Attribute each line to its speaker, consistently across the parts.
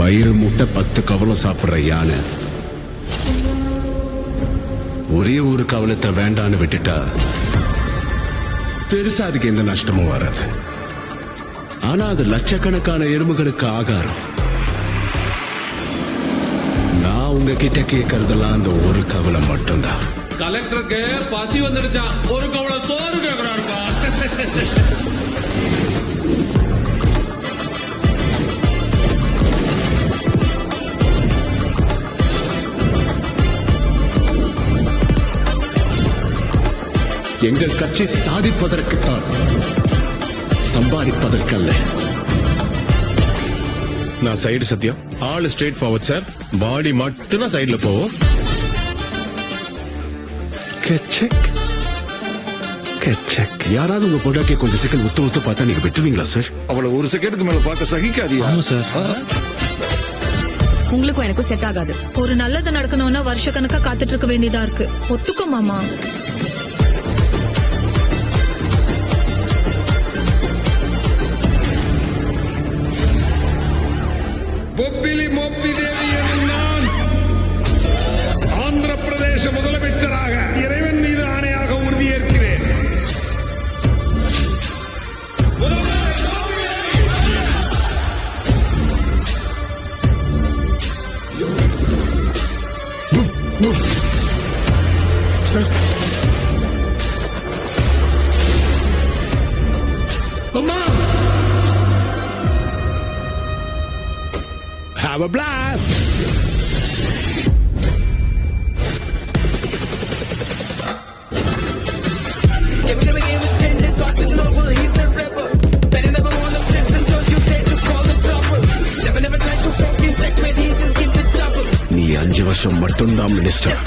Speaker 1: வயிறு முட்டை 10 கவலம் சாப்பிடுற யானை ஒரே ஒரு கவலத்தை வேண்டான்னு விட்டுட்டா பெருசா அதுக்கு எந்த நஷ்டமும் வராது. ஆனா அது லட்சக்கணக்கான எறும்புகளுக்கு ஆகாரம். நான் உங்ககிட்ட கேட்கறதெல்லாம் அந்த ஒரு கவலம் மட்டும்தான்.
Speaker 2: கலெக்டருக்கு பசி வந்துடுச்சான், ஒரு கவலம் சோறு கேட்கிறாருப்பா.
Speaker 1: எங்கள் கட்சி சாதிப்பதற்குத்தான், சம்பாதிப்பதற்கல்ல.
Speaker 3: நான் சைடு சத்தியம், ஆள் ஸ்ட்ரெயிட் ஃபார்வர்ட் சார். பாடி மட்டும் தான் சைடுல போவோம்.
Speaker 1: யாராவது உங்க பொண்டாட்டியை கொஞ்சம் செகண்ட் ஒத்து பார்த்தா நீங்க விட்டுருவீங்களா சார்?
Speaker 4: அவளை ஒரு செகண்டுக்கு மேல பார்க்க சகிக்காதியா?
Speaker 5: உங்களுக்கும் எனக்கும் செட் ஆகாது.
Speaker 6: ஒரு நல்லது நடக்கணும்னா வருஷ கணக்கா காத்துட்டு இருக்க வேண்டியதா இருக்கு. ஒத்துக்கோ மாமா.
Speaker 4: பொப்பிலி மொப்பி தேவி எனும் நான் ஆந்திர பிரதேச முதலமைச்சராக இறைவன் மீது ஆணையாக உறுதியேற்கிறேன்.
Speaker 1: Have a blast! நீ 5 வருஷம் மட்டும்தான் மினிஸ்டர்.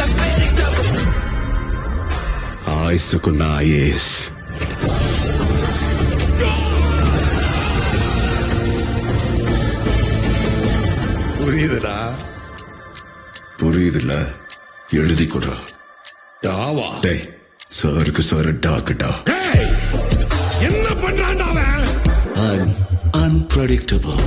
Speaker 1: ஆயுசுக்கு நான் ஐஏஎஸ்.
Speaker 4: புரியுதுடா?
Speaker 1: புரியுதுல? எழுதி கொடுறா.
Speaker 4: டாவா?
Speaker 1: டேய், சாருக்கு சார் டாக்குடா.
Speaker 4: என்ன பண்றான்டா அவன்?
Speaker 1: Unpredictable.